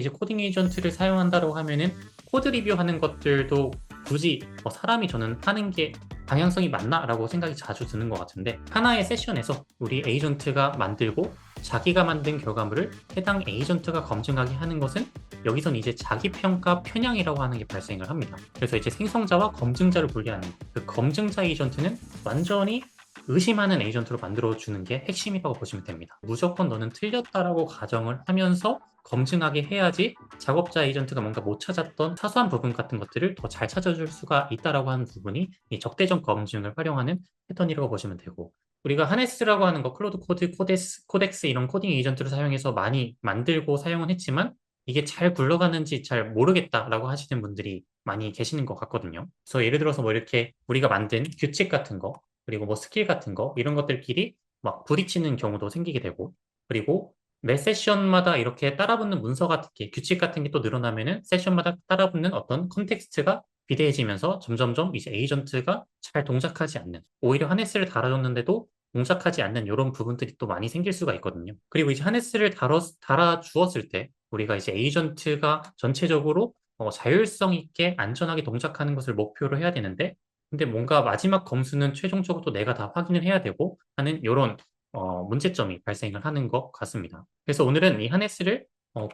이제 코딩 에이전트를 사용한다고 하면은 코드 리뷰하는 것들도 굳이 사람이 저는 하는 게 방향성이 맞나라고 생각이 자주 드는 것 같은데, 하나의 세션에서 우리 에이전트가 만들고 자기가 만든 결과물을 해당 에이전트가 검증하게 하는 것은, 여기선 이제 자기평가 편향이라고 하는 게 발생을 합니다. 그래서 이제 생성자와 검증자를 분리하는 그 검증자 에이전트는 완전히 의심하는 에이전트로 만들어주는 게 핵심이라고 보시면 됩니다. 무조건 너는 틀렸다라고 가정을 하면서 검증하게 해야지 작업자 에이전트가 뭔가 못 찾았던 사소한 부분 같은 것들을 더 잘 찾아줄 수가 있다라고 하는 부분이 이 적대적 검증을 활용하는 패턴이라고 보시면 되고, 우리가 하네스라고 하는 거, 클로드 코드, 코덱스 이런 코딩 에이전트를 사용해서 많이 만들고 사용은 했지만 이게 잘 굴러가는지 잘 모르겠다라고 하시는 분들이 많이 계시는 것 같거든요. 그래서 예를 들어서 뭐 이렇게 우리가 만든 규칙 같은 거, 그리고 뭐 스킬 같은 거, 이런 것들끼리 막 부딪히는 경우도 생기게 되고, 그리고 매 세션마다 이렇게 따라붙는 문서 같은 게, 규칙 같은 게 또 늘어나면은 세션마다 따라붙는 어떤 컨텍스트가 비대해지면서 점점점 이제 에이전트가 잘 동작하지 않는, 오히려 하네스를 달아줬는데도 동작하지 않는 이런 부분들이 또 많이 생길 수가 있거든요. 그리고 이제 하네스를 달아주었을 때 우리가 이제 에이전트가 전체적으로 자율성 있게 안전하게 동작하는 것을 목표로 해야 되는데, 근데 뭔가 마지막 검수는 최종적으로 또 내가 다 확인을 해야 되고 하는 이런 문제점이 발생을 하는 것 같습니다. 그래서 오늘은 이 하네스를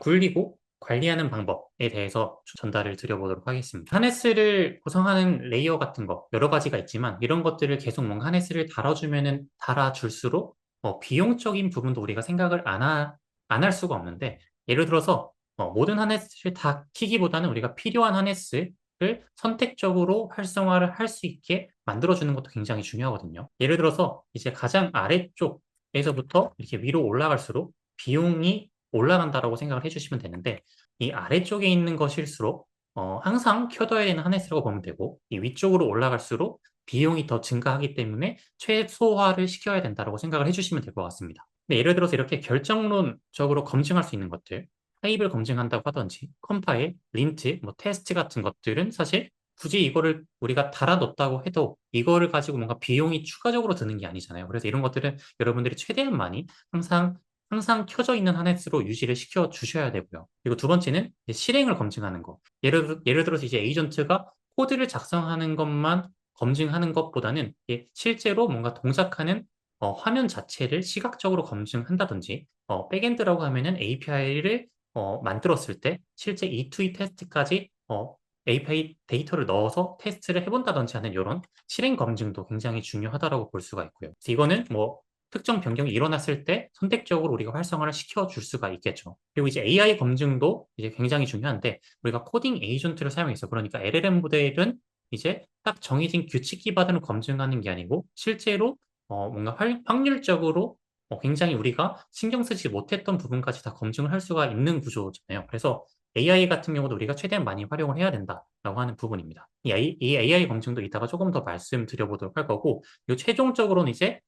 굴리고 관리하는 방법에 대해서 전달을 드려보도록 하겠습니다. 하네스를 구성하는 레이어 같은 거 여러 가지가 있지만, 이런 것들을 계속 뭔가 하네스를 달아주면은 달아줄수록 비용적인 부분도 우리가 생각을 안 할 수가 없는데, 예를 들어서 모든 하네스를 다 키기보다는 우리가 필요한 하네스를 선택적으로 활성화를 할 수 있게 만들어주는 것도 굉장히 중요하거든요. 예를 들어서 이제 가장 아래쪽에서부터 이렇게 위로 올라갈수록 비용이 올라간다라고 생각을 해주시면 되는데, 이 아래쪽에 있는 것일수록 항상 켜둬야 되는 하네스라고 보면 되고, 이 위쪽으로 올라갈수록 비용이 더 증가하기 때문에 최소화를 시켜야 된다고 생각을 해주시면 될 것 같습니다. 근데 예를 들어서 이렇게 결정론적으로 검증할 수 있는 것들, 타입을 검증한다고 하든지 컴파일, 린트, 뭐 테스트 같은 것들은 사실 굳이 이거를 우리가 달아놓았다고 해도 이거를 가지고 뭔가 비용이 추가적으로 드는 게 아니잖아요. 그래서 이런 것들은 여러분들이 최대한 많이 항상 켜져 있는 하네스로 유지를 시켜 주셔야 되고요. 그리고 두 번째는 이제 실행을 검증하는 거. 예를 들어서 이제 에이전트가 코드를 작성하는 것만 검증하는 것보다는 실제로 뭔가 동작하는 화면 자체를 시각적으로 검증한다든지, 백엔드라고 하면은 API를 만들었을 때 실제 E2E 테스트까지 API 데이터를 넣어서 테스트를 해본다든지 하는 이런 실행 검증도 굉장히 중요하다고 볼 수가 있고요. 그래서 이거는 뭐 특정 변경이 일어났을 때 선택적으로 우리가 활성화를 시켜줄 수가 있겠죠. 그리고 이제 AI 검증도 이제 굉장히 중요한데, 우리가 코딩 에이전트를 사용해서, 그러니까 LLM 모델은 이제 딱 정해진 규칙 기반으로 검증하는 게 아니고 실제로 뭔가 확률적으로 굉장히 우리가 신경 쓰지 못했던 부분까지 다 검증을 할 수가 있는 구조잖아요. 그래서 AI 같은 경우도 우리가 최대한 많이 활용을 해야 된다라고 하는 부분입니다. 이 AI 검증도 이따가 조금 더 말씀드려보도록 할 거고, 최종적으로는 이제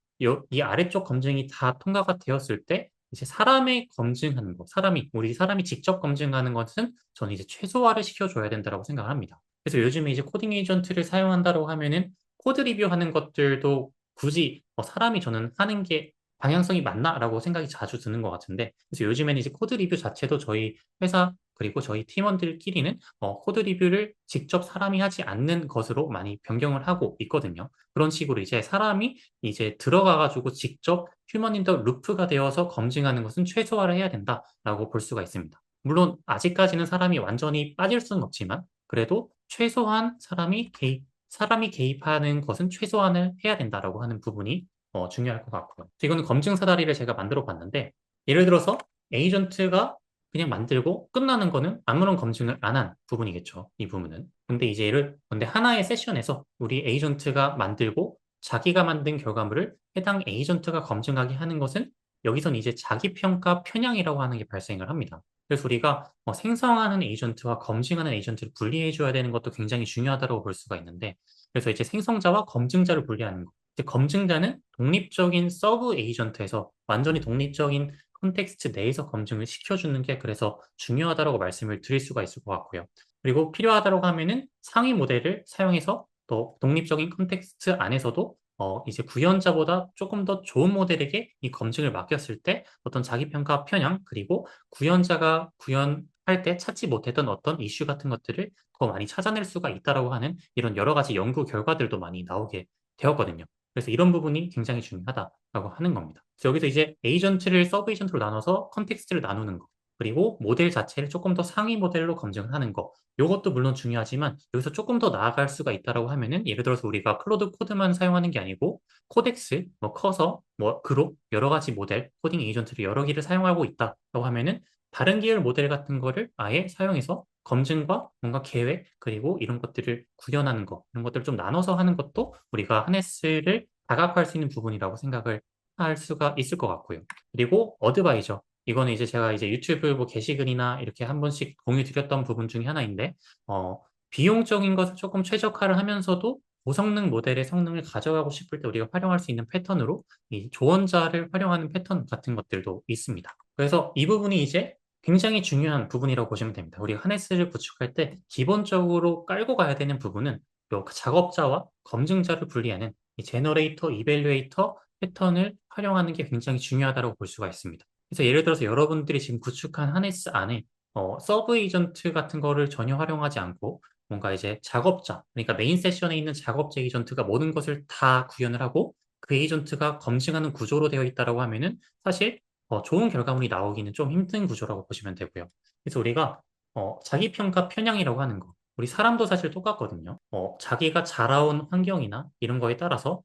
이 아래쪽 검증이 다 통과가 되었을 때 이제 사람의 검증하는 거, 우리 사람이 직접 검증하는 것은 저는 이제 최소화를 시켜줘야 된다고 생각을 합니다. 그래서 요즘에 이제 코딩 에이전트를 사용한다고 하면은 코드 리뷰하는 것들도 굳이 사람이 저는 하는 게 방향성이 맞나라고 생각이 자주 드는 것 같은데, 그래서 요즘에는 이제 코드 리뷰 자체도 저희 회사 그리고 저희 팀원들끼리는 코드 리뷰를 직접 사람이 하지 않는 것으로 많이 변경을 하고 있거든요. 그런 식으로 이제 사람이 이제 들어가가지고 직접 휴먼 인더 루프가 되어서 검증하는 것은 최소화를 해야 된다라고 볼 수가 있습니다. 물론 아직까지는 사람이 완전히 빠질 수는 없지만, 그래도 최소한 사람이 개입하는 것은 최소한을 해야 된다라고 하는 부분이 중요할 것 같고요. 이거는 검증 사다리를 제가 만들어 봤는데, 예를 들어서 에이전트가 그냥 만들고 끝나는 거는 아무런 검증을 안 한 부분이겠죠. 이 부분은. 근데 하나의 세션에서 우리 에이전트가 만들고 자기가 만든 결과물을 해당 에이전트가 검증하게 하는 것은, 여기선 이제 자기평가 편향이라고 하는 게 발생을 합니다. 그래서 우리가 생성하는 에이전트와 검증하는 에이전트를 분리해 줘야 되는 것도 굉장히 중요하다고 볼 수가 있는데, 그래서 이제 생성자와 검증자를 분리하는 거. 이제 검증자는 독립적인 서브 에이전트에서 완전히 독립적인 컨텍스트 내에서 검증을 시켜주는 게 그래서 중요하다고 말씀을 드릴 수가 있을 것 같고요. 그리고 필요하다고 하면은 상위 모델을 사용해서 또 독립적인 컨텍스트 안에서도 이제 구현자보다 조금 더 좋은 모델에게 이 검증을 맡겼을 때 어떤 자기평가 편향, 그리고 구현자가 할 때 찾지 못했던 어떤 이슈 같은 것들을 더 많이 찾아낼 수가 있다라고 하는 이런 여러 가지 연구 결과들도 많이 나오게 되었거든요. 그래서 이런 부분이 굉장히 중요하다라고 하는 겁니다. 그래서 여기서 이제 에이전트를 서브 에이전트로 나눠서 컨텍스트를 나누는 거, 그리고 모델 자체를 조금 더 상위 모델로 검증을 하는 거, 요것도 물론 중요하지만 여기서 조금 더 나아갈 수가 있다라고 하면은, 예를 들어서 우리가 클로드 코드만 사용하는 게 아니고 코덱스, 뭐 커서, 뭐 그룹, 여러 가지 모델, 코딩 에이전트를 여러 개를 사용하고 있다라고 하면은 다른 계열 모델 같은 거를 아예 사용해서 검증과 뭔가 계획, 그리고 이런 것들을 구현하는 거, 이런 것들을 좀 나눠서 하는 것도 우리가 하네스를 다각화할 수 있는 부분이라고 생각을 할 수가 있을 것 같고요. 그리고 어드바이저. 이거는 이제 제가 이제 유튜브 뭐 게시글이나 이렇게 한 번씩 공유 드렸던 부분 중에 하나인데, 어, 비용적인 것을 조금 최적화를 하면서도 고성능 모델의 성능을 가져가고 싶을 때 우리가 활용할 수 있는 패턴으로 이 조언자를 활용하는 패턴 같은 것들도 있습니다. 그래서 이 부분이 이제 굉장히 중요한 부분이라고 보시면 됩니다. 우리가 하네스를 구축할 때 기본적으로 깔고 가야 되는 부분은 요 작업자와 검증자를 분리하는 이 제너레이터, 이밸류에이터 패턴을 활용하는 게 굉장히 중요하다고 볼 수가 있습니다. 그래서 예를 들어서 여러분들이 지금 구축한 하네스 안에 서브 에이전트 같은 거를 전혀 활용하지 않고 뭔가 이제 작업자, 그러니까 메인 세션에 있는 작업자 에이전트가 모든 것을 다 구현을 하고 그 에이전트가 검증하는 구조로 되어 있다라고 하면은 사실 좋은 결과물이 나오기는 좀 힘든 구조라고 보시면 되고요. 그래서 우리가 자기평가 편향이라고 하는 거, 우리 사람도 사실 똑같거든요. 자기가 자라온 환경이나 이런 거에 따라서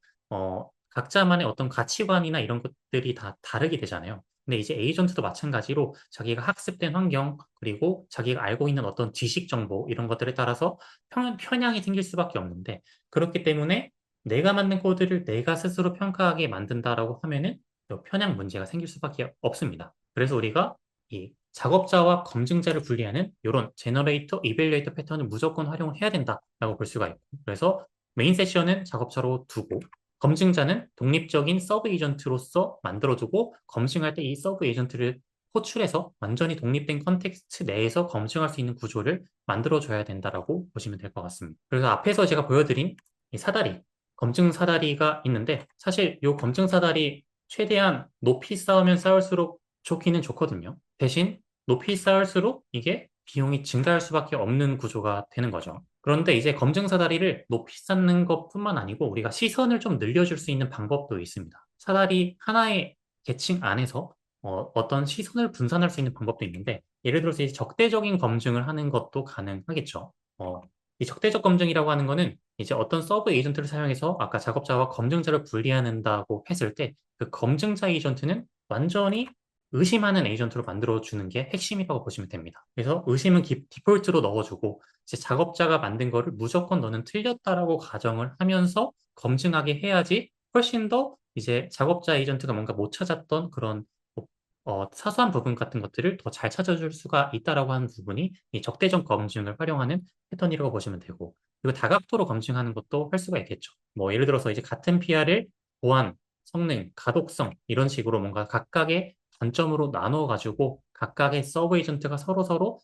각자만의 어떤 가치관이나 이런 것들이 다 다르게 되잖아요. 근데 이제 에이전트도 마찬가지로 자기가 학습된 환경, 그리고 자기가 알고 있는 어떤 지식 정보, 이런 것들에 따라서 편향이 생길 수밖에 없는데, 그렇기 때문에 내가 만든 코드를 내가 스스로 평가하게 만든다라고 하면은 편향 문제가 생길 수밖에 없습니다. 그래서 우리가 이 작업자와 검증자를 분리하는 이런 제너레이터, 이밸리에이터 패턴을 무조건 활용을 해야 된다라고 볼 수가 있고, 그래서 메인 세션은 작업자로 두고 검증자는 독립적인 서브 에이전트로서 만들어두고, 검증할 때 이 서브 에이전트를 호출해서 완전히 독립된 컨텍스트 내에서 검증할 수 있는 구조를 만들어줘야 된다라고 보시면 될 것 같습니다. 그래서 앞에서 제가 보여드린 이 사다리, 검증 사다리가 있는데, 사실 이 검증 사다리 최대한 높이 쌓으면 쌓을수록 좋기는 좋거든요. 대신 높이 쌓을수록 이게 비용이 증가할 수밖에 없는 구조가 되는 거죠. 그런데 이제 검증 사다리를 높이 쌓는 것뿐만 아니고 우리가 시선을 좀 늘려줄 수 있는 방법도 있습니다. 사다리 하나의 계층 안에서 떤 시선을 분산할 수 있는 방법도 있는데, 예를 들어서 이제 적대적인 검증을 하는 것도 가능하겠죠. 이 적대적 검증이라고 하는 거는 이제 어떤 서브 에이전트를 사용해서 아까 작업자와 검증자를 분리한다고 했을 때 그 검증자 에이전트는 완전히 의심하는 에이전트로 만들어주는 게 핵심이라고 보시면 됩니다. 그래서 의심은 디폴트로 넣어주고 이제 작업자가 만든 거를 무조건 너는 틀렸다라고 가정을 하면서 검증하게 해야지 훨씬 더 이제 작업자 에이전트가 뭔가 못 찾았던 그런 사소한 부분 같은 것들을 더 잘 찾아줄 수가 있다라고 하는 부분이 이 적대적 검증을 활용하는 패턴이라고 보시면 되고, 그리고 다각도로 검증하는 것도 할 수가 있겠죠. 뭐 예를 들어서 이제 같은 PR을 보안, 성능, 가독성 이런 식으로 뭔가 각각의 관점으로 나누어 가지고 각각의 서브 에이전트가 서로서로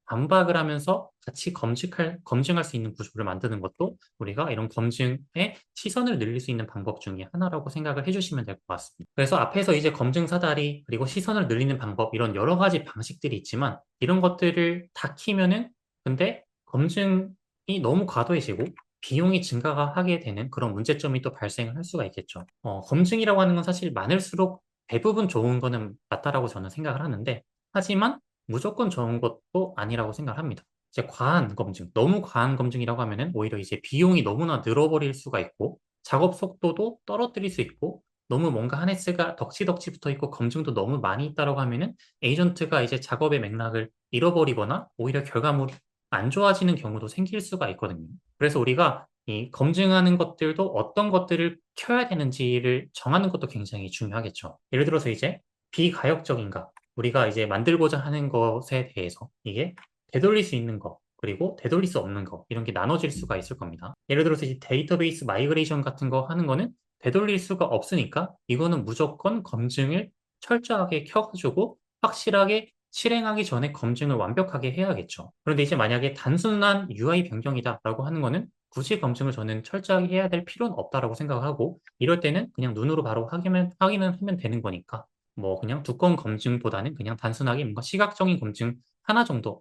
반박을 하면서 같이 검증할 수 있는 구조를 만드는 것도 우리가 이런 검증의 시선을 늘릴 수 있는 방법 중에 하나라고 생각을 해주시면 될 것 같습니다. 그래서 앞에서 이제 검증 사다리, 그리고 시선을 늘리는 방법, 이런 여러 가지 방식들이 있지만 이런 것들을 다 키면은 근데 검증이 너무 과도해지고 비용이 증가가 하게 되는 그런 문제점이 또 발생을 할 수가 있겠죠. 검증이라고 하는 건 사실 많을수록 대부분 좋은 거는 맞다라고 저는 생각을 하는데, 하지만 무조건 좋은 것도 아니라고 생각합니다. 이제 과한 검증, 너무 과한 검증이라고 하면은 오히려 이제 비용이 너무나 늘어버릴 수가 있고 작업 속도도 떨어뜨릴 수 있고, 너무 뭔가 하네스가 덕지덕지 붙어 있고 검증도 너무 많이 있다라고 하면은 에이전트가 이제 작업의 맥락을 잃어버리거나 오히려 결과물이 안 좋아지는 경우도 생길 수가 있거든요. 그래서 우리가 이 검증하는 것들도 어떤 것들을 켜야 되는지를 정하는 것도 굉장히 중요하겠죠. 예를 들어서 이제 비가역적인가, 우리가 이제 만들고자 하는 것에 대해서 이게 되돌릴 수 있는 거, 그리고 되돌릴 수 없는 거, 이런 게 나눠질 수가 있을 겁니다. 예를 들어서 이 데이터베이스 마이그레이션 같은 거 하는 거는 되돌릴 수가 없으니까 이거는 무조건 검증을 철저하게 켜가지고 확실하게 실행하기 전에 검증을 완벽하게 해야겠죠. 그런데 이제 만약에 단순한 UI 변경이다라고 하는 거는 굳이 검증을 저는 철저하게 해야 될 필요는 없다라고 생각하고, 이럴 때는 그냥 눈으로 바로 확인을 하면 되는 거니까 뭐 그냥 두꺼운 검증보다는 그냥 단순하게 뭔가 시각적인 검증 하나 정도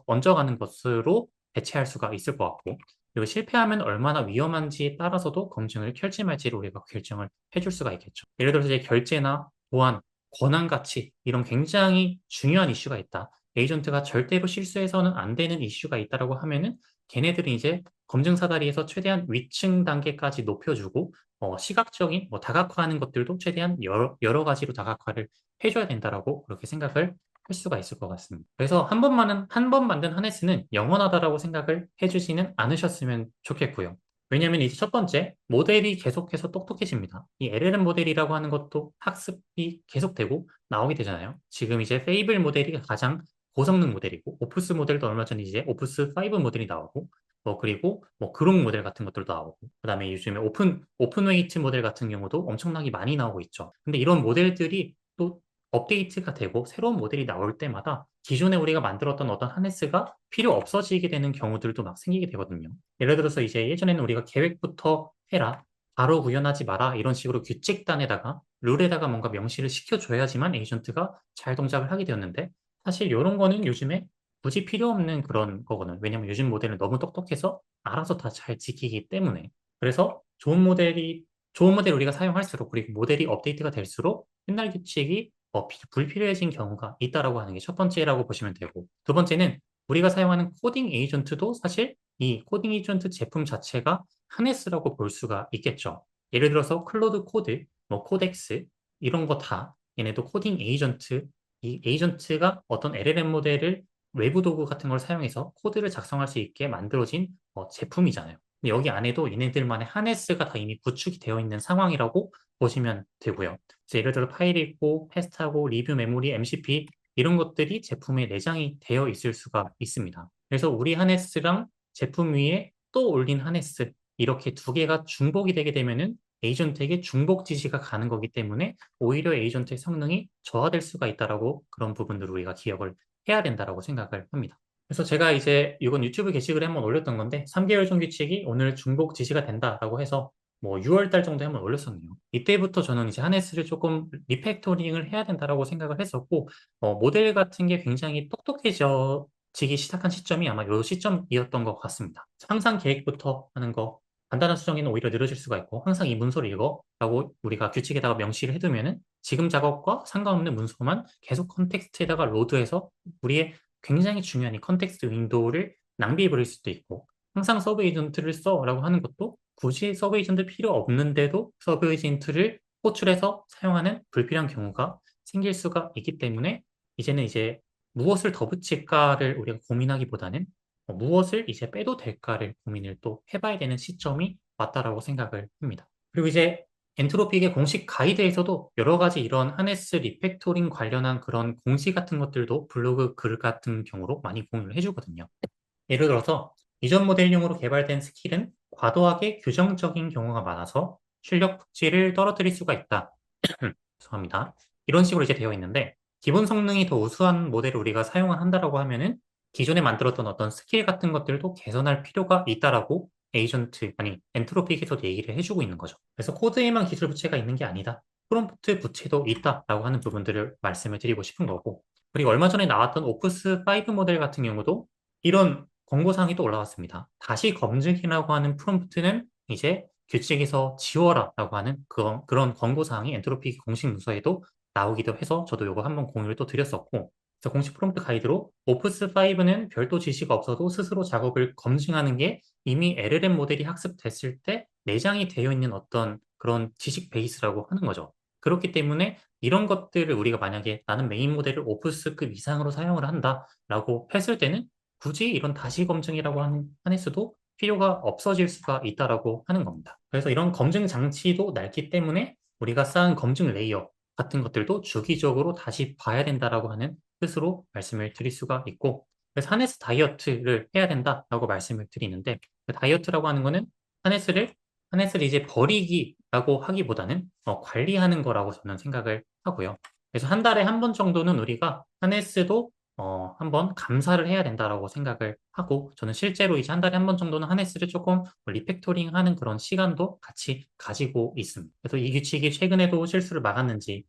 얹어가는 것으로 대체할 수가 있을 것 같고, 그리고 실패하면 얼마나 위험한지에 따라서도 검증을 켤지 말지를 우리가 결정을 해줄 수가 있겠죠. 예를 들어서 이제 결제나 보안, 권한 가치 이런 굉장히 중요한 이슈가 있다. 에이전트가 절대로 실수해서는 안 되는 이슈가 있다라고 하면은 걔네들은 이제 검증 사다리에서 최대한 위층 단계까지 높여주고 시각적인 다각화하는 것들도 최대한 여러 가지로 다각화를 해줘야 된다라고 그렇게 생각을 할 수가 있을 것 같습니다. 그래서 한 번 만든 하네스는 영원하다라고 생각을 해주지는 않으셨으면 좋겠고요. 왜냐하면 이제 첫 번째, 모델이 계속해서 똑똑해집니다. 이 LLM 모델이라고 하는 것도 학습이 계속되고 나오게 되잖아요. 지금 이제 페이블 모델이 가장 고성능 모델이고, 오프스 모델도 얼마 전에 이제 오프스 5 모델이 나오고, 그리고 그록 모델 같은 것들도 나오고, 그 다음에 요즘에 오픈웨이트 모델 같은 경우도 엄청나게 많이 나오고 있죠. 근데 이런 모델들이 또 업데이트가 되고 새로운 모델이 나올 때마다 기존에 우리가 만들었던 어떤 하네스가 필요 없어지게 되는 경우들도 막 생기게 되거든요. 예를 들어서 이제 예전에는 우리가 계획부터 해라, 바로 구현하지 마라 이런 식으로 규칙단에다가 룰에다가 뭔가 명시를 시켜줘야지만 에이전트가 잘 동작을 하게 되었는데 사실 이런 거는 요즘에 굳이 필요 없는 그런 거거든요. 왜냐면 요즘 모델은 너무 똑똑해서 알아서 다 잘 지키기 때문에. 그래서 좋은 모델 우리가 사용할수록 그리고 모델이 업데이트가 될수록 옛날 규칙이 불필요해진 경우가 있다라고 하는 게 첫 번째라고 보시면 되고 두 번째는 우리가 사용하는 코딩 에이전트도 사실 이 코딩 에이전트 제품 자체가 하네스라고 볼 수가 있겠죠. 예를 들어서 클로드 코드, 코덱스 이런 거 다 얘네도 코딩 에이전트 이 에이전트가 어떤 LLM 모델을 외부 도구 같은 걸 사용해서 코드를 작성할 수 있게 만들어진 제품이잖아요. 근데 여기 안에도 얘네들만의 하네스가 다 이미 구축이 되어 있는 상황이라고 보시면 되고요. 그래서 예를 들어 파일이 있고 패스트하고 리뷰 메모리, MCP 이런 것들이 제품에 내장이 되어 있을 수가 있습니다. 그래서 우리 하네스랑 제품 위에 또 올린 하네스 이렇게 두 개가 중복이 되게 되면은 에이전트에게 중복 지시가 가는 거기 때문에 오히려 에이전트의 성능이 저하될 수가 있다라고 그런 부분들을 우리가 기억을 해야 된다라고 생각을 합니다. 그래서 제가 이제 이건 유튜브 게시글에 한번 올렸던 건데 3개월 전 규칙이 오늘 중복 지시가 된다라고 해서 6월 달 정도에 한번 올렸었네요. 이때부터 저는 이제 하네스를 조금 리팩토링을 해야 된다라고 생각을 했었고 모델 같은 게 굉장히 똑똑해지기 시작한 시점이 아마 이 시점이었던 것 같습니다. 항상 계획부터 하는 거 간단한 수정에는 오히려 느려질 수가 있고 항상 이 문서를 읽어 라고 우리가 규칙에다가 명시를 해두면은 지금 작업과 상관없는 문서만 계속 컨텍스트에다가 로드해서 우리의 굉장히 중요한 이 컨텍스트 윈도우를 낭비해 버릴 수도 있고 항상 서브 에이전트를 써라고 하는 것도 굳이 서브 에이전트 필요 없는데도 서브 에이전트를 호출해서 사용하는 불필요한 경우가 생길 수가 있기 때문에 이제는 이제 무엇을 더 붙일까를 우리가 고민하기보다는 무엇을 이제 빼도 될까를 고민을 또 해봐야 되는 시점이 왔다라고 생각을 합니다. 그리고 이제 엔트로픽의 공식 가이드에서도 여러 가지 이런 하네스 리팩토링 관련한 그런 공식 같은 것들도 블로그 글 같은 경우로 많이 공유를 해주거든요. 예를 들어서 이전 모델용으로 개발된 스킬은 과도하게 규정적인 경우가 많아서 출력 복지를 떨어뜨릴 수가 있다. 죄송합니다. 이런 식으로 이제 되어 있는데 기본 성능이 더 우수한 모델을 우리가 사용을 한다라고 하면은 기존에 만들었던 어떤 스킬 같은 것들도 개선할 필요가 있다라고 엔트로픽에서도 얘기를 해주고 있는 거죠. 그래서 코드에만 기술 부채가 있는 게 아니다. 프롬프트 부채도 있다라고 하는 부분들을 말씀을 드리고 싶은 거고. 그리고 얼마 전에 나왔던 오프스 5 모델 같은 경우도 이런 권고사항이 또 올라왔습니다. 다시 검증이라고 하는 프롬프트는 이제 규칙에서 지워라라고 하는 그런 권고사항이 엔트로피 공식 문서에도 나오기도 해서 저도 이거 한번 공유를 또 드렸었고 그래서 공식 프롬프트 가이드로 오프스5는 별도 지시가 없어도 스스로 작업을 검증하는 게 이미 LLM 모델이 학습됐을 때 내장이 되어 있는 어떤 그런 지식 베이스라고 하는 거죠. 그렇기 때문에 이런 것들을 우리가 만약에 나는 메인 모델을 오프스급 이상으로 사용을 한다라고 했을 때는 굳이 이런 다시 검증이라고 하는 한에서도 필요가 없어질 수가 있다라고 하는 겁니다. 그래서 이런 검증 장치도 낡기 때문에 우리가 쌓은 검증 레이어 같은 것들도 주기적으로 다시 봐야 된다라고 하는 뜻으로 말씀을 드릴 수가 있고 그래서 하네스 다이어트를 해야 된다라고 말씀을 드리는데 그 다이어트라고 하는 거는 하네스를 하네스를 이제 버리기라고 하기보다는 관리하는 거라고 저는 생각을 하고요. 그래서 한 달에 한 번 정도는 우리가 하네스도 한번 감사를 해야 된다라고 생각을 하고 저는 실제로 이제 한 달에 한 번 정도는 하네스를 조금 리팩토링 하는 그런 시간도 같이 가지고 있습니다. 그래서 이 규칙이 최근에도 실수를 막았는지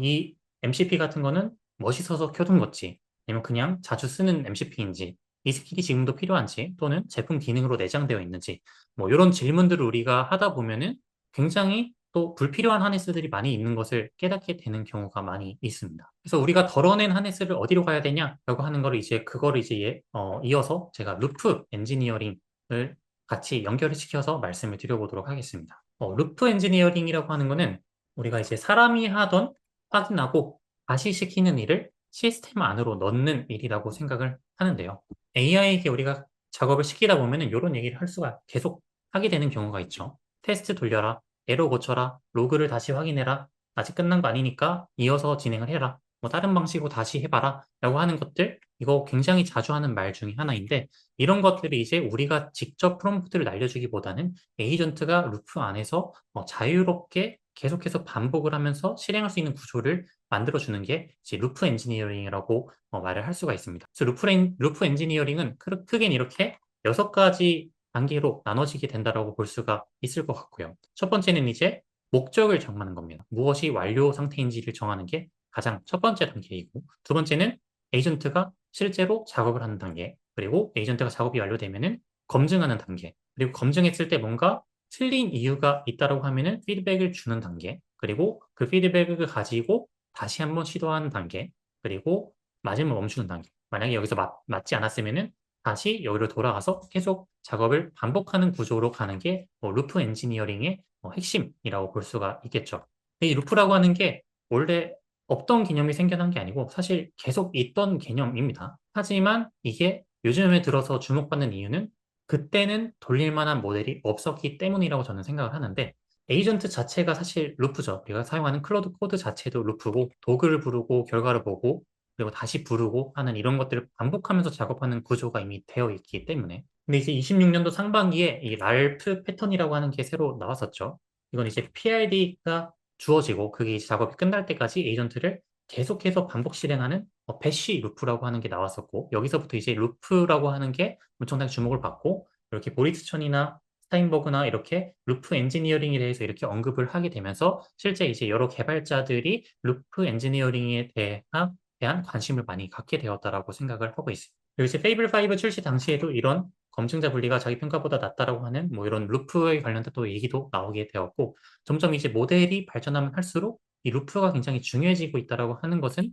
이 MCP 같은 거는 멋있어서 켜둔 거지 아니면 그냥 자주 쓰는 MCP인지, 이 스킬이 지금도 필요한지, 또는 제품 기능으로 내장되어 있는지, 뭐 이런 질문들을 우리가 하다 보면은 굉장히 또 불필요한 하네스들이 많이 있는 것을 깨닫게 되는 경우가 많이 있습니다. 그래서 우리가 덜어낸 하네스를 어디로 가야 되냐라고 하는 거를 이제 그거를 이제 이어서 제가 루프 엔지니어링을 같이 연결을 시켜서 말씀을 드려보도록 하겠습니다. 루프 엔지니어링이라고 하는 거는 우리가 이제 사람이 하던 확인하고 다시 시키는 일을 시스템 안으로 넣는 일이라고 생각을 하는데요. AI에게 우리가 작업을 시키다 보면은 이런 얘기를 할 수가 계속 하게 되는 경우가 있죠. 테스트 돌려라, 에러 고쳐라, 로그를 다시 확인해라, 아직 끝난 거 아니니까 이어서 진행을 해라, 뭐 다른 방식으로 다시 해봐라 라고 하는 것들, 이거 굉장히 자주 하는 말 중에 하나인데, 이런 것들이 이제 우리가 직접 프롬프트를 날려주기보다는 에이전트가 루프 안에서 자유롭게 계속해서 반복을 하면서 실행할 수 있는 구조를 만들어주는 게 이제 루프 엔지니어링이라고 말을 할 수가 있습니다. 그래서 루프 엔지니어링은 크게는 이렇게 6가지 단계로 나눠지게 된다라고 볼 수가 있을 것 같고요. 첫 번째는 이제 목적을 정하는 겁니다. 무엇이 완료 상태인지를 정하는 게 가장 첫 번째 단계이고, 두 번째는 에이전트가 실제로 작업을 하는 단계, 그리고 에이전트가 작업이 완료되면은 검증하는 단계, 그리고 검증했을 때 뭔가 틀린 이유가 있다고 하면은 피드백을 주는 단계, 그리고 그 피드백을 가지고 다시 한번 시도하는 단계, 그리고 맞으면 멈추는 단계. 만약에 여기서 맞지 않았으면은 다시 여기로 돌아가서 계속 작업을 반복하는 구조로 가는 게 루프 엔지니어링의 핵심이라고 볼 수가 있겠죠. 이 루프라고 하는 게 원래 없던 개념이 생겨난 게 아니고 사실 계속 있던 개념입니다. 하지만 이게 요즘에 들어서 주목받는 이유는 그때는 돌릴 만한 모델이 없었기 때문이라고 저는 생각을 하는데, 에이전트 자체가 사실 루프죠. 우리가 사용하는 클로드 코드 자체도 루프고, 도구를 부르고 결과를 보고 그리고 다시 부르고 하는 이런 것들을 반복하면서 작업하는 구조가 이미 되어 있기 때문에. 근데 이제 26년도 상반기에 이 랄프 패턴이라고 하는 게 새로 나왔었죠. 이건 이제 PID가 주어지고 그게 이제 작업이 끝날 때까지 에이전트를 계속해서 반복 실행하는 배쉬 루프라고 하는 게 나왔었고, 여기서부터 이제 루프라고 하는 게 엄청나게 주목을 받고, 이렇게 보리스천이나 스타인버그나 이렇게 루프 엔지니어링에 대해서 이렇게 언급을 하게 되면서 실제 이제 여러 개발자들이 루프 엔지니어링에 대한 관심을 많이 갖게 되었다라고 생각을 하고 있습니다. 그리고 이제 페이블 5 출시 당시에도 이런 검증자 분리가 자기 평가보다 낮다라고 하는 뭐 이런 루프에 관련된 또 얘기도 나오게 되었고, 점점 이제 모델이 발전하면 할수록 이 루프가 굉장히 중요해지고 있다라고 하는 것은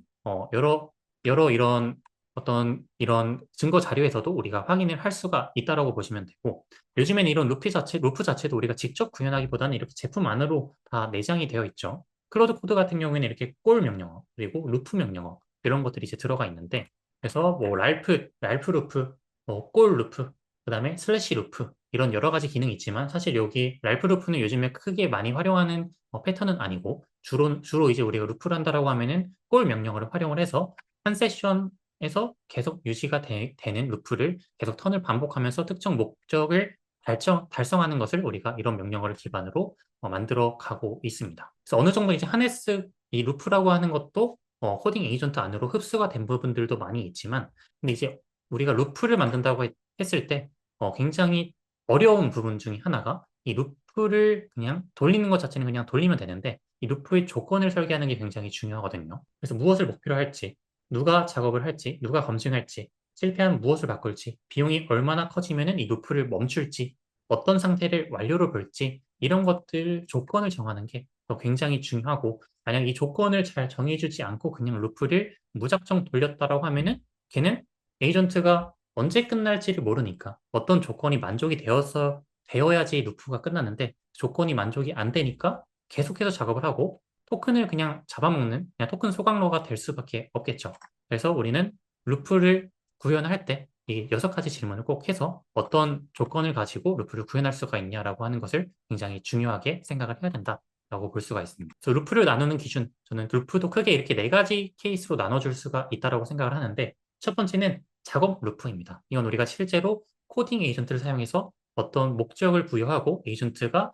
여러 이런 어떤 이런 증거 자료에서도 우리가 확인을 할 수가 있다라고 보시면 되고, 요즘에는 이런 루프 자체도 우리가 직접 구현하기보다는 이렇게 제품 안으로 다 내장이 되어 있죠. 클로드 코드 같은 경우에는 이렇게 꼴 명령어, 그리고 루프 명령어, 이런 것들이 이제 들어가 있는데, 그래서 뭐 랄프 루프, 꼴 루프, 그 다음에 슬래시 루프, 이런 여러 가지 기능이 있지만 사실 여기 랄프 루프는 요즘에 크게 많이 활용하는 패턴은 아니고, 주로 이제 우리가 루프를 한다라고 하면은 꼴 명령어를 활용을 해서 한 세션에서 계속 유지가 되는 루프를 계속 턴을 반복하면서 특정 목적을 달성하는 것을 우리가 이런 명령어를 기반으로 만들어 가고 있습니다. 그래서 어느 정도 이제 하네스 이 루프라고 하는 것도 코딩 에이전트 안으로 흡수가 된 부분들도 많이 있지만, 근데 이제 우리가 루프를 만든다고 했을 때 굉장히 어려운 부분 중에 하나가 이 루프를 그냥 돌리는 것 자체는 그냥 돌리면 되는데, 이 루프의 조건을 설계하는 게 굉장히 중요하거든요. 그래서 무엇을 목표로 할지, 누가 작업을 할지, 누가 검증할지, 실패하면 무엇을 바꿀지, 비용이 얼마나 커지면은 이 루프를 멈출지, 어떤 상태를 완료로 볼지, 이런 것들 조건을 정하는 게 굉장히 중요하고, 만약 이 조건을 잘 정해주지 않고 그냥 루프를 무작정 돌렸다라고 하면은 걔는 에이전트가 언제 끝날지를 모르니까 어떤 조건이 만족이 되어야지 루프가 끝나는데, 조건이 만족이 안 되니까 계속해서 작업을 하고 토큰을 그냥 잡아먹는 그냥 토큰 소각로가 될 수밖에 없겠죠. 그래서 우리는 루프를 구현할 때 이 6가지 질문을 꼭 해서 어떤 조건을 가지고 루프를 구현할 수가 있냐라고 하는 것을 굉장히 중요하게 생각을 해야 된다라고 볼 수가 있습니다. 그래서 루프를 나누는 기준, 저는 루프도 크게 이렇게 4가지 케이스로 나눠줄 수가 있다고 생각을 하는데, 첫 번째는 작업 루프입니다. 이건 우리가 실제로 코딩 에이전트를 사용해서 어떤 목적을 부여하고 에이전트가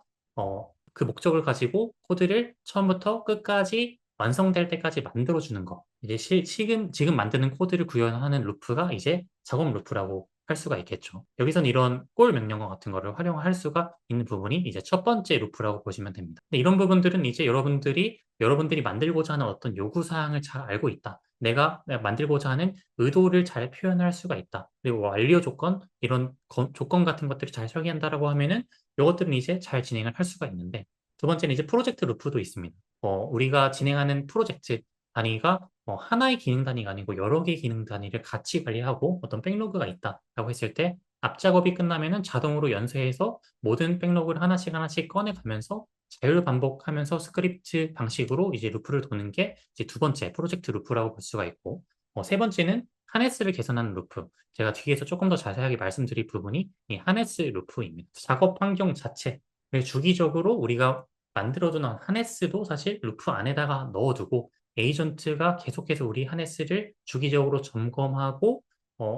그 목적을 가지고 코드를 처음부터 끝까지 완성될 때까지 만들어주는 거. 이제 지금 만드는 코드를 구현하는 루프가 이제 작업 루프라고 할 수가 있겠죠. 여기선 이런 꼴 명령어 같은 거를 활용할 수가 있는 부분이 이제 첫 번째 루프라고 보시면 됩니다. 근데 이런 부분들은 이제 여러분들이 만들고자 하는 어떤 요구사항을 잘 알고 있다, 내가 만들고자 하는 의도를 잘 표현할 수가 있다. 그리고 완료 조건, 이런 조건 같은 것들을 잘 설계한다라고 하면은 이것들은 이제 잘 진행을 할 수가 있는데, 두 번째는 이제 프로젝트 루프도 있습니다. 우리가 진행하는 프로젝트 단위가 하나의 기능 단위가 아니고 여러 개의 기능 단위를 같이 관리하고 어떤 백로그가 있다라고 했을 때 앞작업이 끝나면은 자동으로 연쇄해서 모든 백로그를 하나씩 하나씩 꺼내가면서 자율 반복하면서 스크립트 방식으로 이제 루프를 도는 게 이제 두 번째 프로젝트 루프라고 볼 수가 있고, 세 번째는 하네스를 개선하는 루프. 제가 뒤에서 조금 더 자세하게 말씀드릴 부분이 이 하네스 루프입니다. 작업 환경 자체를 주기적으로 우리가 만들어두는 하네스도 사실 루프 안에다가 넣어두고 에이전트가 계속해서 우리 하네스를 주기적으로 점검하고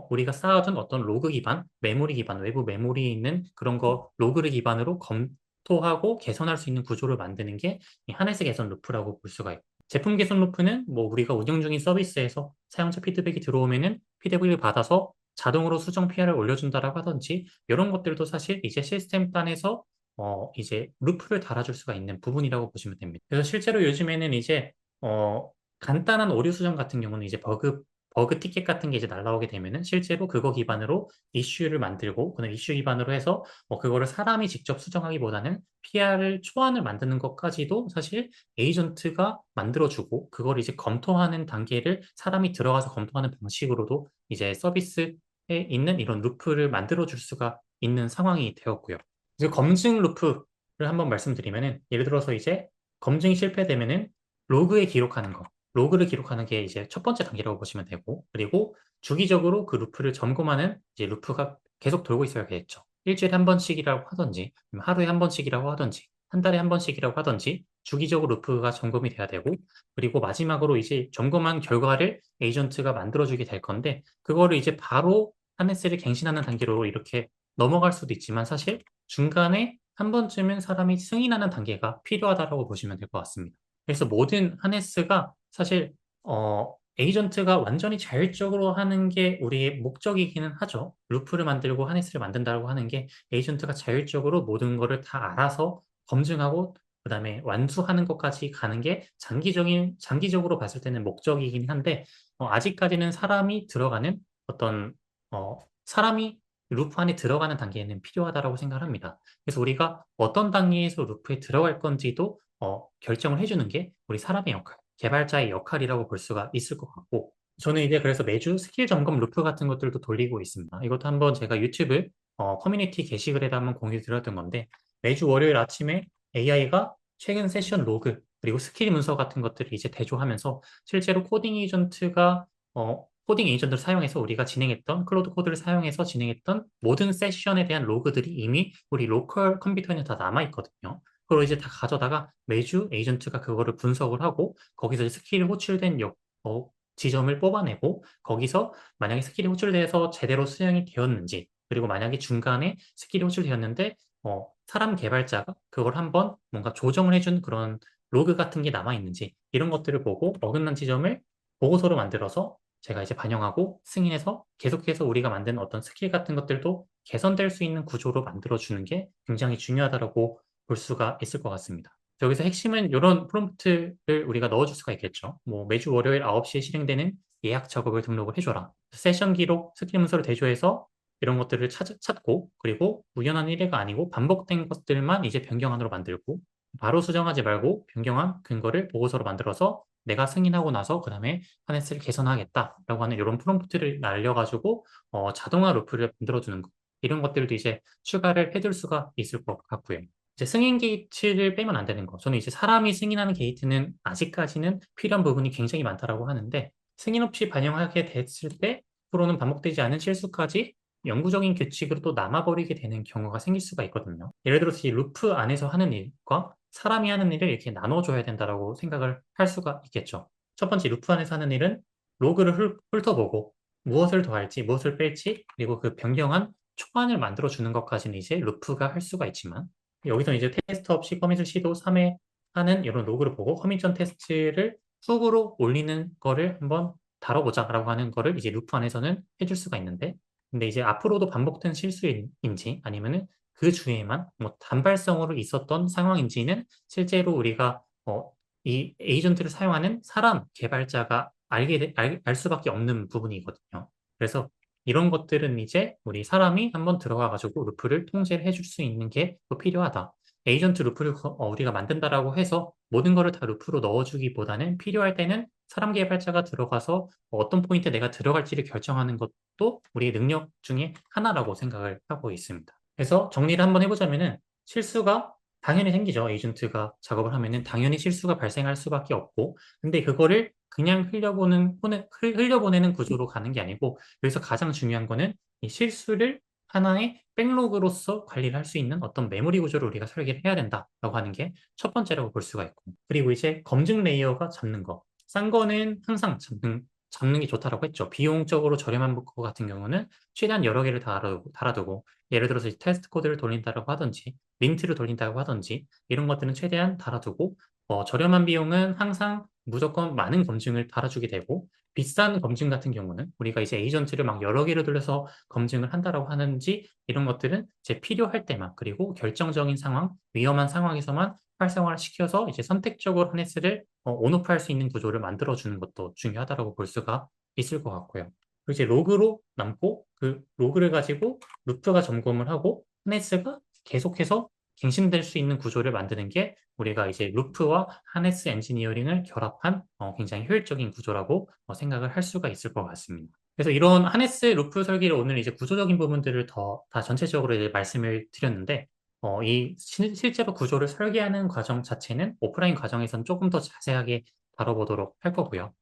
우리가 쌓아둔 어떤 로그 기반, 메모리 기반, 외부 메모리에 있는 그런 거 로그를 기반으로 검토하고 개선할 수 있는 구조를 만드는 게 이 하네스 개선 루프라고 볼 수가 있고, 제품 개선 루프는 뭐 우리가 운영 중인 서비스에서 사용자 피드백이 들어오면은 피드백을 받아서 자동으로 수정 PR을 올려준다라고 하든지 이런 것들도 사실 이제 시스템 단에서 이제 루프를 달아줄 수가 있는 부분이라고 보시면 됩니다. 그래서 실제로 요즘에는 이제 어, 간단한 오류 수정 같은 경우는 이제 버그 티켓 같은 게 이제 날라오게 되면은 실제로 그거 기반으로 이슈를 만들고, 그는 이슈 기반으로 해서 그거를 사람이 직접 수정하기보다는 PR을 초안을 만드는 것까지도 사실 에이전트가 만들어주고, 그걸 이제 검토하는 단계를 사람이 들어가서 검토하는 방식으로도 이제 서비스에 있는 이런 루프를 만들어줄 수가 있는 상황이 되었고요. 이제 검증 루프를 한번 말씀드리면은, 예를 들어서 이제 검증이 실패되면은 로그에 기록하는 거, 로그를 기록하는 게 이제 첫 번째 단계라고 보시면 되고, 그리고 주기적으로 그 루프를 점검하는 이제 루프가 계속 돌고 있어야겠죠. 일주일에 한 번씩이라고 하든지, 하루에 한 번씩이라고 하든지, 한 달에 한 번씩이라고 하든지, 주기적으로 루프가 점검이 돼야 되고, 그리고 마지막으로 이제 점검한 결과를 에이전트가 만들어주게 될 건데, 그거를 이제 바로 하네스를 갱신하는 단계로 이렇게 넘어갈 수도 있지만, 사실 중간에 한 번쯤은 사람이 승인하는 단계가 필요하다고 보시면 될 것 같습니다. 그래서 모든 하네스가 사실 에이전트가 완전히 자율적으로 하는 게 우리의 목적이기는 하죠. 루프를 만들고 하네스를 만든다고 하는 게 에이전트가 자율적으로 모든 거를 다 알아서 검증하고 그다음에 완수하는 것까지 가는 게 장기적으로 봤을 때는 목적이긴 한데, 아직까지는 사람이 들어가는 어떤 사람이 루프 안에 들어가는 단계에는 필요하다고 생각을 합니다. 그래서 우리가 어떤 단계에서 루프에 들어갈 건지도 결정을 해주는 게 우리 사람의 역할, 개발자의 역할이라고 볼 수가 있을 것 같고, 저는 이제 그래서 매주 스킬 점검 루프 같은 것들도 돌리고 있습니다. 이것도 한번 제가 유튜브 커뮤니티 게시글에다 한번 공유 드렸던 건데, 매주 월요일 아침에 AI가 최근 세션 로그 그리고 스킬 문서 같은 것들을 이제 대조하면서 실제로 코딩 에이전트를 사용해서 우리가 진행했던 클로드 코드를 사용해서 진행했던 모든 세션에 대한 로그들이 이미 우리 로컬 컴퓨터에 다 남아있거든요. 그걸 이제 다 가져다가 매주 에이전트가 그거를 분석을 하고 거기서 스킬이 호출된 지점을 뽑아내고, 거기서 만약에 스킬이 호출돼서 제대로 수행이 되었는지, 그리고 만약에 중간에 스킬이 호출되었는데 사람 개발자가 그걸 한번 뭔가 조정을 해준 그런 로그 같은 게 남아있는지, 이런 것들을 보고 어긋난 지점을 보고서로 만들어서 제가 이제 반영하고 승인해서 계속해서 우리가 만든 어떤 스킬 같은 것들도 개선될 수 있는 구조로 만들어주는 게 굉장히 중요하다고 볼 수가 있을 것 같습니다. 여기서 핵심은 이런 프롬프트를 우리가 넣어줄 수가 있겠죠. 뭐 매주 월요일 9시에 실행되는 예약 작업을 등록을 해줘라. 세션 기록, 스킬 문서를 대조해서 이런 것들을 찾고, 그리고 우연한 일회가 아니고 반복된 것들만 이제 변경안으로 만들고, 바로 수정하지 말고 변경안 근거를 보고서로 만들어서 내가 승인하고 나서 그 다음에 하네스를 개선하겠다라고 하는 이런 프롬프트를 날려가지고 자동화 루프를 만들어주는 것, 이런 것들도 이제 추가를 해둘 수가 있을 것 같고요. 이제 승인 게이트를 빼면 안 되는 거. 저는 이제 사람이 승인하는 게이트는 아직까지는 필요한 부분이 굉장히 많다라고 하는데, 승인 없이 반영하게 됐을 때 앞으로는 반복되지 않은 실수까지 영구적인 규칙으로 또 남아버리게 되는 경우가 생길 수가 있거든요. 예를 들어서 이 루프 안에서 하는 일과 사람이 하는 일을 이렇게 나눠줘야 된다라고 생각을 할 수가 있겠죠. 첫 번째, 루프 안에서 하는 일은 로그를 훑어보고 무엇을 더할지, 무엇을 뺄지, 그리고 그 변경한 초안을 만들어주는 것까지는 이제 루프가 할 수가 있지만, 여기서 이제 테스트 없이 커밋을 시도 3회 하는 이런 로그를 보고 커밋 전 테스트를 훅으로 올리는 거를 한번 다뤄보자라고 하는 거를 이제 루프 안에서는 해줄 수가 있는데, 근데 이제 앞으로도 반복된 실수인지 아니면은 그 주에만 뭐 단발성으로 있었던 상황인지는 실제로 우리가 이 에이전트를 사용하는 사람 개발자가 알 수밖에 없는 부분이거든요. 그래서 이런 것들은 이제 우리 사람이 한번 들어가가지고 루프를 통제를 해줄 수 있는 게 또 필요하다. 에이전트 루프를 우리가 만든다라고 해서 모든 거를 다 루프로 넣어주기보다는 필요할 때는 사람 개발자가 들어가서 어떤 포인트에 내가 들어갈지를 결정하는 것도 우리의 능력 중에 하나라고 생각을 하고 있습니다. 그래서 정리를 한번 해보자면은 실수가 당연히 생기죠. 에이전트가 작업을 하면은 당연히 실수가 발생할 수밖에 없고, 근데 그거를 그냥 흘려보내는 구조로 가는 게 아니고, 여기서 가장 중요한 거는 이 실수를 하나의 백로그로서 관리를 할 수 있는 어떤 메모리 구조를 우리가 설계를 해야 된다라고 하는 게 첫 번째라고 볼 수가 있고, 그리고 이제 검증 레이어가 잡는 거. 싼 거는 항상 잡는 게 좋다라고 했죠. 비용적으로 저렴한 거 같은 경우는 최대한 여러 개를 달아두고 예를 들어서 테스트 코드를 돌린다고 하든지 린트를 돌린다고 하든지 이런 것들은 최대한 달아두고, 저렴한 비용은 항상 무조건 많은 검증을 달아주게 되고, 비싼 검증 같은 경우는 우리가 이제 에이전트를 막 여러 개를 돌려서 검증을 한다라고 하는지 이런 것들은 이제 필요할 때만, 그리고 결정적인 상황, 위험한 상황에서만 활성화를 시켜서 이제 선택적으로 하네스를 온오프 할 수 있는 구조를 만들어주는 것도 중요하다고 볼 수가 있을 것 같고요. 그리고 이제 로그로 남고 그 로그를 가지고 루프가 점검을 하고 하네스가 계속해서 갱신될 수 있는 구조를 만드는 게 우리가 이제 루프와 하네스 엔지니어링을 결합한 굉장히 효율적인 구조라고 생각을 할 수가 있을 것 같습니다. 그래서 이런 하네스 루프 설계를 오늘 이제 구조적인 부분들을 다 전체적으로 이제 말씀을 드렸는데, 이 실제로 구조를 설계하는 과정 자체는 오프라인 과정에서는 조금 더 자세하게 다뤄보도록 할 거고요.